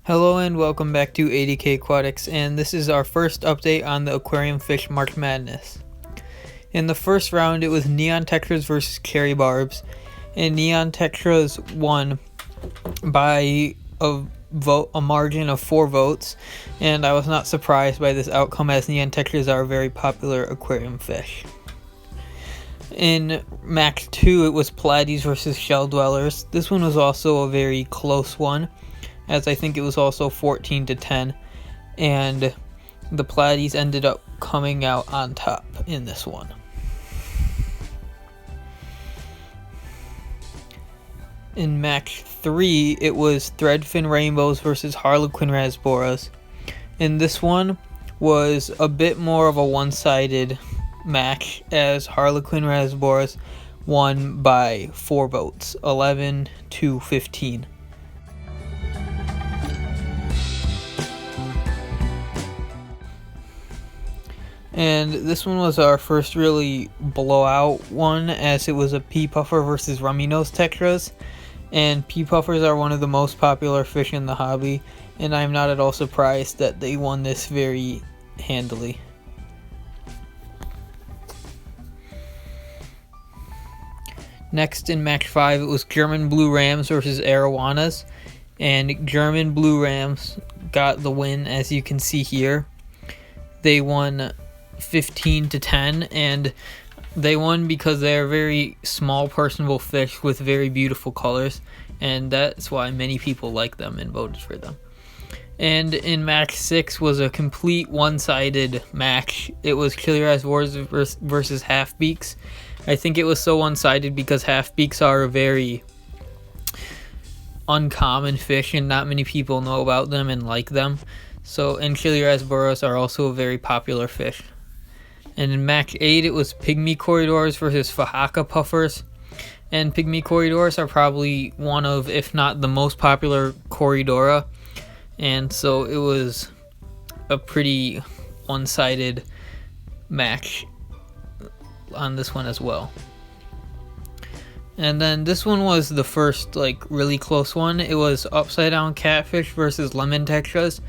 Hello and welcome back to 80K Aquatics, and this is our first update on the Aquarium Fish March Madness. In the first round, it was Neon Tetras versus Cherry Barbs, and Neon Tetras won by a margin of 4 votes, and I was not surprised by this outcome as Neon Tetras are a very popular aquarium fish. In Max 2, it was Platies versus Shell Dwellers. This one was also a very close one, as I think it was also 14-10, and the Platies ended up coming out on top in this one. In Max 3, it was Threadfin Rainbows versus Harlequin Rasboras, and this one was a bit more of a one-sided match as Harlequin Rasboras won by 4 votes, 11-15. And this one was our first really blowout one, as it was a pea puffer versus rummy nose tetras. And pea puffers are one of the most popular fish in the hobby, and I'm not at all surprised that they won this very handily. Next in Match 5, it was German Blue Rams versus Arowanas, and German Blue Rams got the win, as you can see here. They won 15-10, and they won because they're very small, personable fish with very beautiful colors, and that's why many people like them and voted for them. And in match 6 was a complete one-sided match. It was Checkered Barbs versus Halfbeaks. I think it was so one-sided because Halfbeaks are a very uncommon fish and not many people know about them and like them. And Checkered Rasboras are also a very popular fish. And in match 8, it was Pygmy Corridors versus Fahaka Puffers. And Pygmy Corridors are probably one of, if not the most popular Corridora. And so it was a pretty one-sided match on this one as well. And then this one was the first really close one. It was Upside Down Catfish versus Lemon Tetras.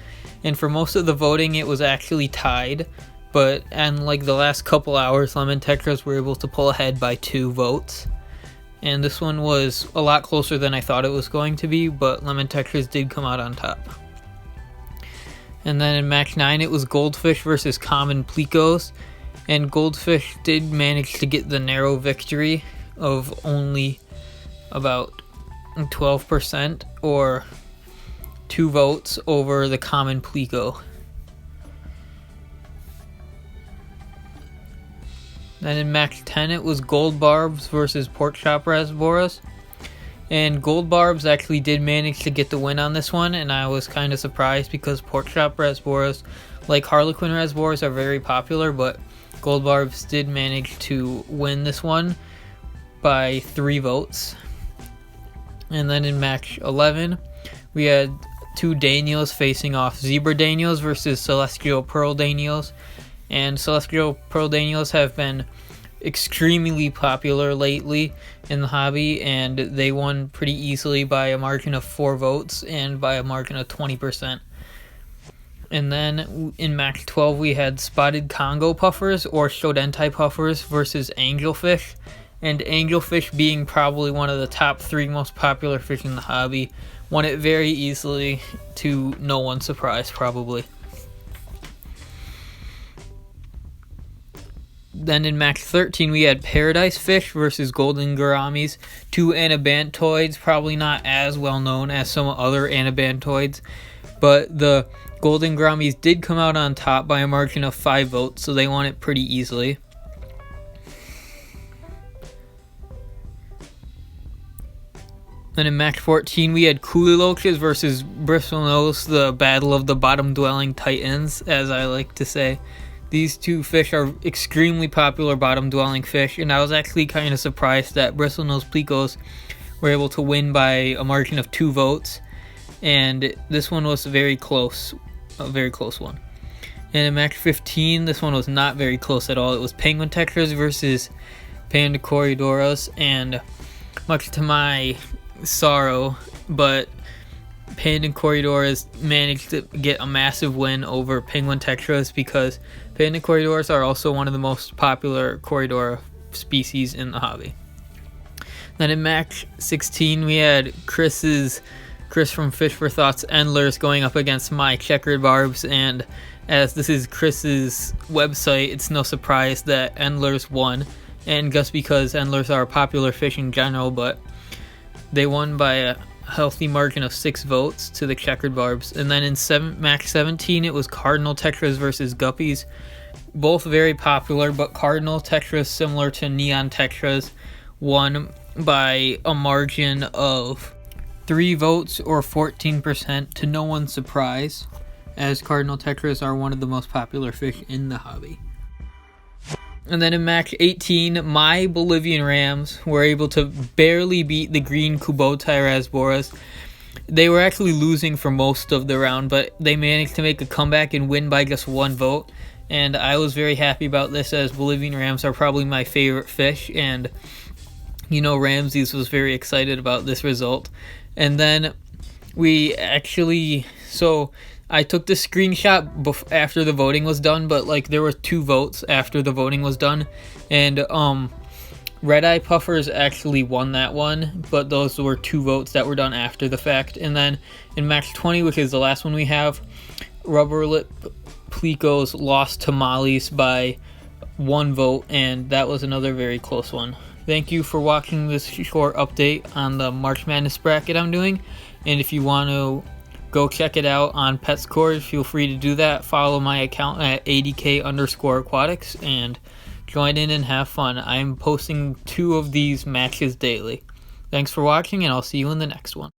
And for most of the voting, it was actually tied. But in the last couple hours, Lemon Tetras were able to pull ahead by 2 votes. And this one was a lot closer than I thought it was going to be, but Lemon Tetras did come out on top. And then in match 9, it was Goldfish versus Common Plecos. And Goldfish did manage to get the narrow victory of only about 12% or 2 votes over the Common Pleco. Then in match 10, it was Gold Barbs versus Porkchop Rasboras. And Gold Barbs actually did manage to get the win on this one, and I was kind of surprised because Porkchop Rasboras, like Harlequin Rasboras, are very popular, but Gold Barbs did manage to win this one by 3 votes. And then in match 11, we had 2 Danios facing off, Zebra Danios versus Celestial Pearl Danios. And Celestial Pearl Danios have been extremely popular lately in the hobby, and they won pretty easily by a margin of 4 votes and by a margin of 20%. And then in match 12, we had Spotted Congo Puffers or Showdens Puffers versus Angelfish. And Angelfish, being probably one of the top 3 most popular fish in the hobby, won it very easily, to no one's surprise probably. Then in match 13, we had Paradise Fish versus Golden Gouramis, 2 anabantoids, probably not as well known as some other anabantoids, but the Golden Gouramis did come out on top by a margin of 5 votes, so they won it pretty easily. Then in match 14, we had Kuliloches versus Bristlenose, the battle of the bottom-dwelling titans, as I like to say. These 2 fish are extremely popular bottom-dwelling fish, and I was actually kind of surprised that Bristlenose plecos were able to win by a margin of 2 votes, and this one was very close, a very close one. And in match 15, this one was not very close at all. It was Penguin Tetras versus Panda Corridoras, and much to my sorrow, but Panda Corridors managed to get a massive win over Penguin Tetras because Panda Corridors are also one of the most popular corridor species in the hobby. Then in match 16, we had Chris from Fish for Thoughts Endlers going up against my Checkered Barbs, and as this is Chris's website, it's no surprise that Endlers won, and just because Endlers are a popular fish in general, but they won by a healthy margin of 6 votes to the Checkered Barbs. And then in match 17, it was Cardinal Tetras versus Guppies. Both very popular, but Cardinal Tetras, similar to Neon Tetras, won by a margin of 3 votes or 14% to no one's surprise, as Cardinal Tetras are one of the most popular fish in the hobby. And then in match 18, my Bolivian Rams were able to barely beat the green Kubotai Rasboras. They were actually losing for most of the round, but they managed to make a comeback and win by just 1 vote. And I was very happy about this, as Bolivian Rams are probably my favorite fish, and you know Ramses was very excited about this result. And then I took the screenshot after the voting was done, but like there were 2 votes after the voting was done, and Red Eye Puffers actually won that one, but those were 2 votes that were done after the fact. And then in match 20, which is the last one we have, Rubber Lip Plecos lost to Molly's by 1 vote, and that was another very close one. Thank you for watching this short update on the March Madness bracket I'm doing, and if you want to go check it out on PetScore, feel free to do that. Follow my account at adk_aquatics and join in and have fun. I'm posting 2 of these matches daily. Thanks for watching, and I'll see you in the next one.